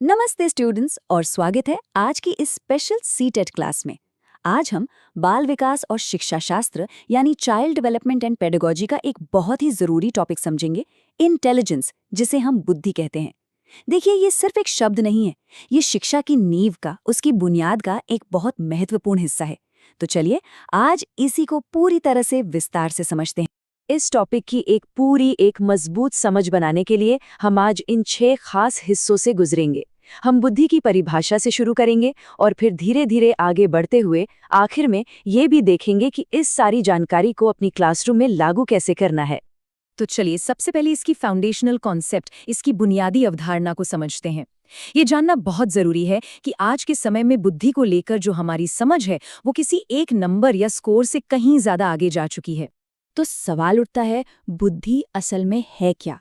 नमस्ते स्टूडेंट्स और स्वागत है आज की इस स्पेशल सीटेट क्लास में। आज हम बाल विकास और शिक्षा शास्त्र यानी चाइल्ड डेवलपमेंट एंड पेडागोजी का एक बहुत ही जरूरी टॉपिक समझेंगे, इंटेलिजेंस, जिसे हम बुद्धि कहते हैं। देखिए, ये सिर्फ एक शब्द नहीं है, ये शिक्षा की नींव का, उसकी बुनियाद का एक बहुत महत्वपूर्ण हिस्सा है। तो चलिए आज इसी को पूरी तरह से विस्तार से समझते हैं। इस टॉपिक की एक मजबूत समझ बनाने के लिए हम आज इन 6 खास हिस्सों से गुजरेंगे। हम बुद्धि की परिभाषा से शुरू करेंगे और फिर धीरे धीरे आगे बढ़ते हुए आखिर में ये भी देखेंगे कि इस सारी जानकारी को अपनी क्लासरूम में लागू कैसे करना है। तो चलिए सबसे पहले इसकी फाउंडेशनल कॉन्सेप्ट, इसकी बुनियादी अवधारणा को समझते हैं। ये जानना बहुत जरूरी है कि आज के समय में बुद्धि को लेकर जो हमारी समझ है वो किसी एक नंबर या स्कोर से कहीं ज्यादा आगे जा चुकी है। तो सवाल उठता है, बुद्धि असल में है क्या?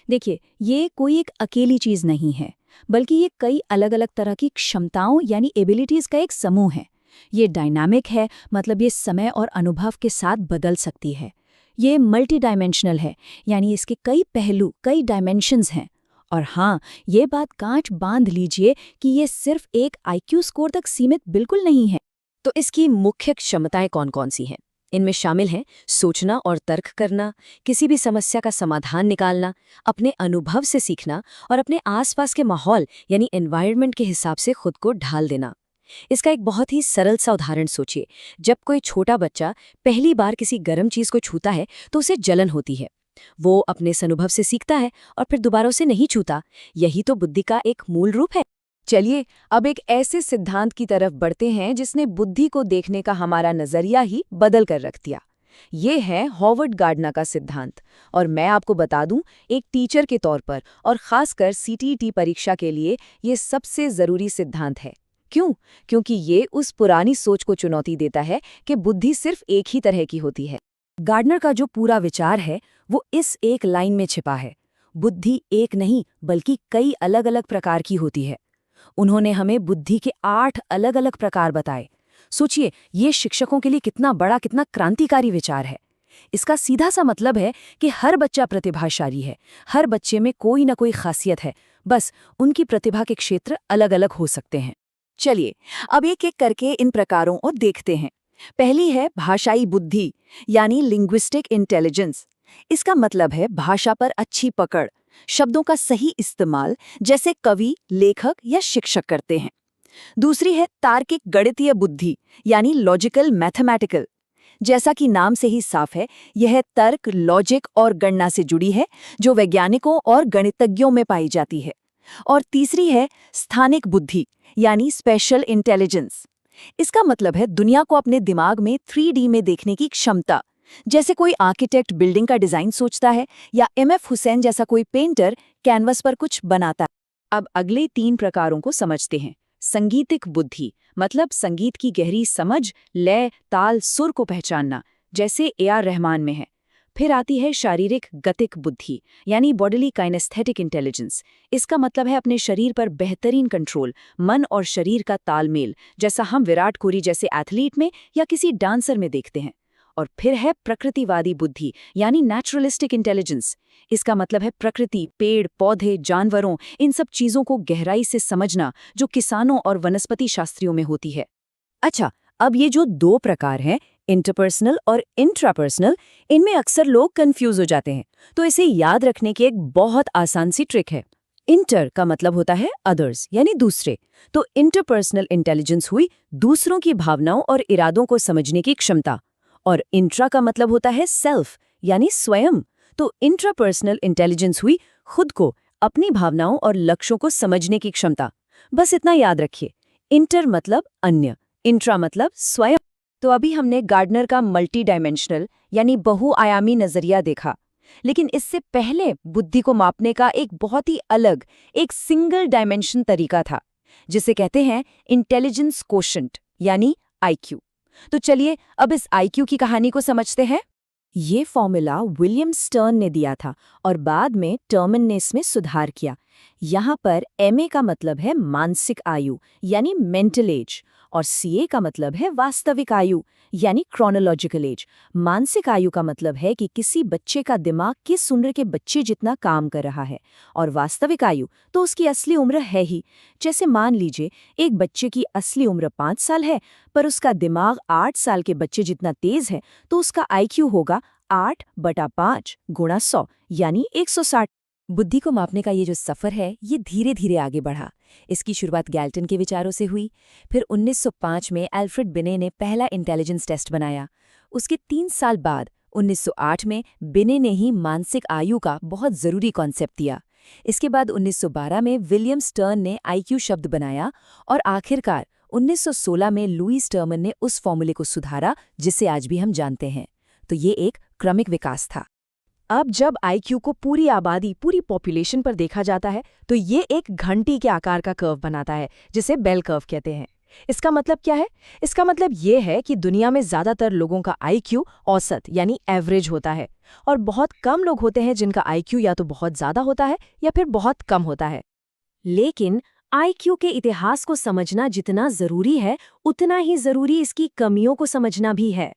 देखिए, ये कोई एक अकेली चीज नहीं है, बल्कि ये कई अलग अलग तरह की क्षमताओं यानी एबिलिटीज का एक समूह है। ये डायनामिक है, मतलब ये समय और अनुभव के साथ बदल सकती है। ये मल्टी डायमेंशनल है, यानी इसके कई पहलू, कई डायमेंशंस हैं। और हाँ, ये बात गांठ बांध लीजिए कि ये सिर्फ एक आईक्यू स्कोर तक सीमित बिल्कुल नहीं है। तो इसकी मुख्य क्षमताएं कौन-कौन सी हैं? इनमें शामिल हैं सोचना और तर्क करना, किसी भी समस्या का समाधान निकालना, अपने अनुभव से सीखना और अपने आसपास के माहौल यानी एनवायरनमेंट के हिसाब से खुद को ढाल देना। इसका एक बहुत ही सरल सा उदाहरण सोचिए। जब कोई छोटा बच्चा पहली बार किसी गर्म चीज को छूता है तो उसे जलन होती है। वो अपने इस अनुभव से सीखता है और फिर दोबारा उसे नहीं छूता। यही तो बुद्धि का एक मूल रूप है। चलिए अब एक ऐसे सिद्धांत की तरफ बढ़ते हैं जिसने बुद्धि को देखने का हमारा नजरिया ही बदल कर रख दिया। ये है हॉवर्ड गार्डनर का सिद्धांत। और मैं आपको बता दूं, एक टीचर के तौर पर और खासकर सीटीईटी परीक्षा के लिए ये सबसे जरूरी सिद्धांत है। क्यों? क्योंकि ये उस पुरानी सोच को चुनौती देता है कि बुद्धि सिर्फ एक ही तरह की होती है। गार्डनर का जो पूरा विचार है वो इस एक लाइन में छिपा है। बुद्धि एक नहीं बल्कि कई अलग अलग प्रकार की होती है। उन्होंने हमें बुद्धि के 8 अलग अलग प्रकार बताए। सोचिए, ये शिक्षकों के लिए कितना बड़ा, कितना क्रांतिकारी विचार है। इसका सीधा सा मतलब है कि हर बच्चा प्रतिभाशाली है, हर बच्चे में कोई ना कोई खासियत है, बस उनकी प्रतिभा के क्षेत्र अलग अलग हो सकते हैं। चलिए अब एक एक करके इन प्रकारों को देखते हैं। पहली है भाषाई बुद्धि यानी लिंग्विस्टिक इंटेलिजेंस। इसका मतलब है भाषा पर अच्छी पकड़, शब्दों का सही इस्तेमाल, जैसे कवि, लेखक या शिक्षक करते हैं। दूसरी है तार्किक गणितीय बुद्धि यानी लॉजिकल मैथमेटिकल। जैसा कि नाम से ही साफ है, यह तर्क, लॉजिक और गणना से जुड़ी है, जो वैज्ञानिकों और गणितज्ञों में पाई जाती है। और तीसरी है स्थानिक बुद्धि यानी स्पेशल इंटेलिजेंस। इसका मतलब है दुनिया को अपने दिमाग में 3D में देखने की क्षमता। जैसे कोई आर्किटेक्ट बिल्डिंग का डिजाइन सोचता है या एमएफ हुसैन जैसा कोई पेंटर कैनवस पर कुछ बनाता है। अब अगले 3 प्रकारों को समझते हैं। संगीतिक बुद्धि मतलब संगीत की गहरी समझ, लय, ताल, सुर को पहचानना, जैसे AR रहमान में है। फिर आती है शारीरिक गतिक बुद्धि यानी बॉडीली काइनेस्थेटिक इंटेलिजेंस। इसका मतलब है अपने शरीर पर बेहतरीन कंट्रोल, मन और शरीर का तालमेल, जैसा हम विराट कोहली जैसे एथलीट में या किसी डांसर में देखते हैं। और फिर है प्रकृतिवादी बुद्धि यानी नेचुरलिस्टिक इंटेलिजेंस। इसका मतलब है प्रकृति, पेड़, पौधे, जानवरों, इन सब चीजों को गहराई से समझना, जो किसानों और वनस्पति शास्त्रियों में होती है। अच्छा, अब ये जो 2 प्रकार हैं, इंटरपर्सनल और इंट्रापर्सनल, इनमें अक्सर लोग कंफ्यूज हो जाते हैं। तो इसे याद रखने की एक बहुत आसान सी ट्रिक है। इंटर का मतलब होता है अदर्स यानी दूसरे। तो इंटरपर्सनल इंटेलिजेंस हुई दूसरों की भावनाओं और इरादों को समझने की क्षमता। और इंट्रा का मतलब होता है सेल्फ यानी स्वयं। तो इंट्रापर्सनल इंटेलिजेंस हुई खुद को, अपनी भावनाओं और लक्ष्यों को समझने की क्षमता। बस इतना याद रखिए, इंटर मतलब अन्य, इंट्रा मतलब स्वयं। तो अभी हमने गार्डनर का मल्टी डायमेंशनल यानी बहुआयामी नजरिया देखा, लेकिन इससे पहले बुद्धि को मापने का एक बहुत ही अलग, एक सिंगल डायमेंशन तरीका था, जिसे कहते हैं इंटेलिजेंस कोशेंट यानी IQ। तो चलिए अब इस IQ की कहानी को समझते हैं। ये फॉर्मूला विलियम स्टर्न ने दिया था और बाद में टर्मन ने इसमें सुधार किया। यहाँ पर MA का मतलब है मानसिक आयु यानी मेंटल एज, और CA का मतलब है वास्तविक आयु यानी क्रोनोलॉजिकल एज। मानसिक आयु का मतलब है कि किसी बच्चे का दिमाग किस उम्र के बच्चे जितना काम कर रहा है, और वास्तविक आयु तो उसकी असली उम्र है ही। जैसे मान लीजिए एक बच्चे की असली उम्र 5 साल है, पर उसका दिमाग 8 साल के बच्चे जितना तेज है, तो उसका IQ होगा 8/5 गुणा 100 यानी 160। बुद्धि को मापने का ये जो सफ़र है, ये धीरे धीरे आगे बढ़ा। इसकी शुरुआत गैल्टन के विचारों से हुई। फिर 1905 में एल्फ्रेड बिने ने पहला इंटेलिजेंस टेस्ट बनाया। उसके 3 साल बाद 1908 में बिने ने ही मानसिक आयु का बहुत ज़रूरी कॉन्सेप्ट दिया। इसके बाद 1912 में विलियम स्टर्न ने IQ शब्द बनाया, और आखिरकार 1916 में लुईस टर्मन ने उस फॉर्मूले को सुधारा जिसे आज भी हम जानते हैं। तो ये एक क्रमिक विकास था। अब जब IQ को पूरी आबादी, पूरी पॉपुलेशन पर देखा जाता है, तो ये एक घंटी के आकार का कर्व बनाता है, जिसे बेल कर्व कहते हैं। इसका मतलब क्या है? इसका मतलब ये है कि दुनिया में ज़्यादातर लोगों का IQ औसत यानी एवरेज होता है, और बहुत कम लोग होते हैं जिनका IQ या तो बहुत ज़्यादा होता है या फिर बहुत कम होता है। लेकिन IQ के इतिहास को समझना जितना ज़रूरी है, उतना ही ज़रूरी इसकी कमियों को समझना भी है।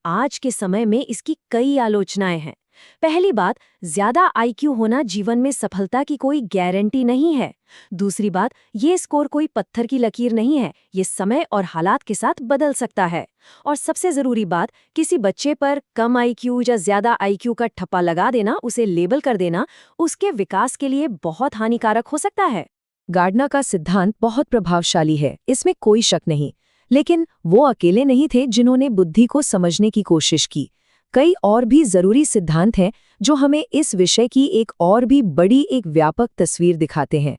आज के समय में इसकी कई आलोचनाएं हैं। पहली बात, ज्यादा IQ होना जीवन में सफलता की कोई गारंटी नहीं है। दूसरी बात, ये स्कोर कोई पत्थर की लकीर नहीं है, ये समय और हालात के साथ बदल सकता है। और सबसे जरूरी बात, किसी बच्चे पर कम IQ या ज्यादा IQ का ठप्पा लगा देना, उसे लेबल कर देना, उसके विकास के लिए बहुत हानिकारक हो सकता है। गार्डनर का सिद्धांत बहुत प्रभावशाली है, इसमें कोई शक नहीं। लेकिन वो अकेले नहीं थे जिन्होंने बुद्धि को समझने की कोशिश की। कई और भी जरूरी सिद्धांत हैं जो हमें इस विषय की एक और भी बड़ी, एक व्यापक तस्वीर दिखाते हैं।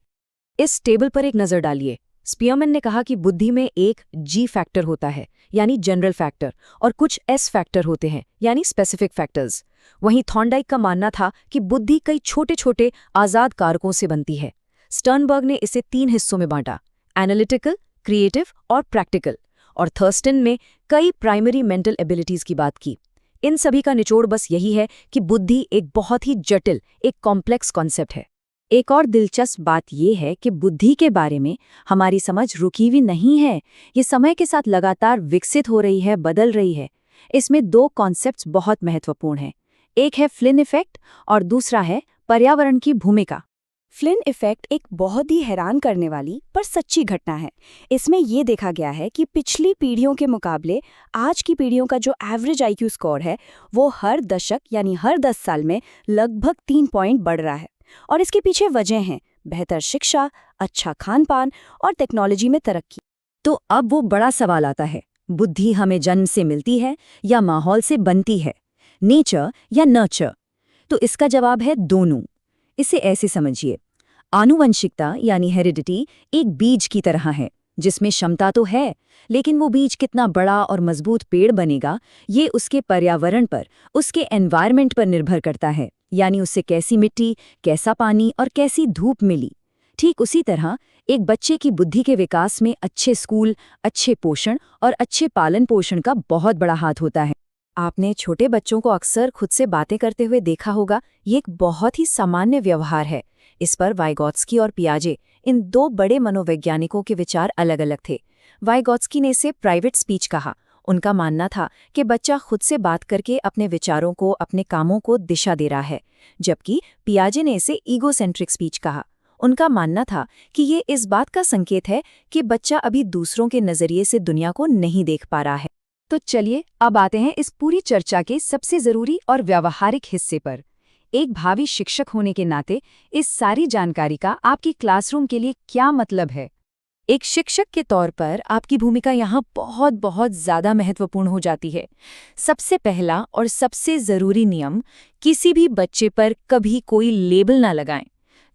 इस टेबल पर एक नज़र डालिए। स्पीयरमैन ने कहा कि बुद्धि में एक G फैक्टर होता है यानी जनरल फैक्टर, और कुछ S फैक्टर होते हैं यानी स्पेसिफिक फैक्टर्स। वहीं थॉर्नडाइक का मानना था कि बुद्धि कई छोटे छोटे आज़ाद कारकों से बनती है। स्टर्नबर्ग ने इसे 3 हिस्सों में बांटा, एनालिटिकल, क्रिएटिव और प्रैक्टिकल, और थर्स्टन में कई प्राइमरी मेंटल एबिलिटीज की बात की। इन सभी का निचोड़ बस यही है कि बुद्धि एक बहुत ही जटिल, एक कॉम्प्लेक्स कॉन्सेप्ट है। एक और दिलचस्प बात यह है कि बुद्धि के बारे में हमारी समझ रुकी हुई नहीं है, ये समय के साथ लगातार विकसित हो रही है, बदल रही है। इसमें 2 कॉन्सेप्ट्स बहुत महत्वपूर्ण हैं। एक है फ्लिन इफेक्ट और दूसरा है पर्यावरण की भूमिका। फ्लिन इफेक्ट एक बहुत ही हैरान करने वाली पर सच्ची घटना है। इसमें यह देखा गया है कि पिछली पीढ़ियों के मुकाबले आज की पीढ़ियों का जो एवरेज IQ स्कोर है, वो हर दशक यानी हर 10 साल में लगभग 3 पॉइंट बढ़ रहा है। और इसके पीछे वजह हैं बेहतर शिक्षा, अच्छा खान पान और टेक्नोलॉजी में तरक्की। तो अब वो बड़ा सवाल आता है, बुद्धि हमें जन्म से मिलती है या माहौल से बनती है, नेचर या नर्चर? तो इसका जवाब है दोनों। इसे ऐसे समझिए, आनुवंशिकता यानी हेरिडिटी एक बीज की तरह है जिसमें क्षमता तो है, लेकिन वो बीज कितना बड़ा और मजबूत पेड़ बनेगा, ये उसके पर्यावरण पर, उसके एनवायरनमेंट पर निर्भर करता है। यानी उससे कैसी मिट्टी, कैसा पानी और कैसी धूप मिली। ठीक उसी तरह एक बच्चे की बुद्धि के विकास में अच्छे स्कूल, अच्छे पोषण और अच्छे पालन पोषण का बहुत बड़ा हाथ होता है। आपने छोटे बच्चों को अक्सर खुद से बातें करते हुए देखा होगा। ये एक बहुत ही सामान्य व्यवहार है। इस पर वाइगोत्स्की और पियाजे, इन 2 बड़े मनोवैज्ञानिकों के विचार अलग अलग थे। वाइगोत्स्की ने इसे प्राइवेट स्पीच कहा। उनका मानना था कि बच्चा खुद से बात करके अपने विचारों को, अपने कामों को दिशा दे रहा है, जबकि पियाजे ने इसे ईगोसेंट्रिक स्पीच कहा। उनका मानना था कि ये इस बात का संकेत है कि बच्चा अभी दूसरों के नजरिए से दुनिया को नहीं देख पा रहा है। तो चलिए अब आते हैं इस पूरी चर्चा के सबसे जरूरी और व्यावहारिक हिस्से पर। एक भावी शिक्षक होने के नाते इस सारी जानकारी का आपकी क्लासरूम के लिए क्या मतलब है? एक शिक्षक के तौर पर आपकी भूमिका यहाँ बहुत बहुत ज़्यादा महत्वपूर्ण हो जाती है। सबसे पहला और सबसे ज़रूरी नियम, किसी भी बच्चे पर कभी कोई लेबल ना लगाएं।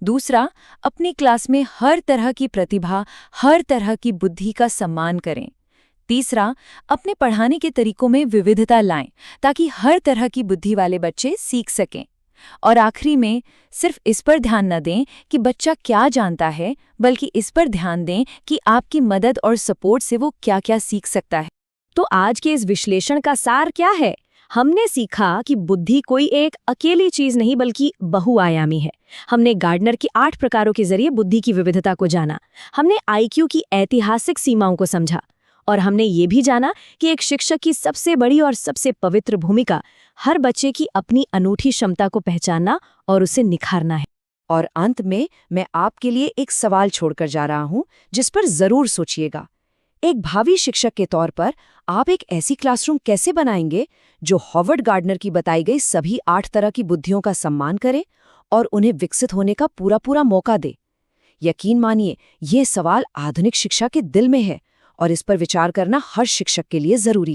दूसरा, अपनी क्लास में हर तरह की प्रतिभा, हर तरह की बुद्धि का सम्मान करें। तीसरा, अपने पढ़ाने के तरीकों में विविधता लाएं ताकि हर तरह की बुद्धि वाले बच्चे सीख सकें। और आखिरी में, सिर्फ इस पर ध्यान न दें कि बच्चा क्या जानता है, बल्कि इस पर ध्यान दें कि आपकी मदद और सपोर्ट से वो क्या क्या सीख सकता है। तो आज के इस विश्लेषण का सार क्या है? हमने सीखा कि बुद्धि कोई एक अकेली चीज नहीं बल्कि बहुआयामी है। हमने गार्डनर की 8 प्रकारों के जरिए बुद्धि की विविधता को जाना। हमने आईक्यू की ऐतिहासिक सीमाओं को समझा। और हमने ये भी जाना कि एक शिक्षक की सबसे बड़ी और सबसे पवित्र भूमिका हर बच्चे की अपनी अनूठी क्षमता को पहचानना और उसे निखारना है। और अंत में मैं आपके लिए एक सवाल छोड़कर जा रहा हूं जिस पर जरूर सोचिएगा। एक भावी शिक्षक के तौर पर आप एक ऐसी क्लासरूम कैसे बनाएंगे जो हॉवर्ड गार्डनर की बताई गई सभी 8 तरह की बुद्धियों का सम्मान करे और उन्हें विकसित होने का पूरा पूरा मौका दे? यकीन मानिए, ये सवाल आधुनिक शिक्षा के दिल में है और इस पर विचार करना हर शिक्षक के लिए जरूरी है।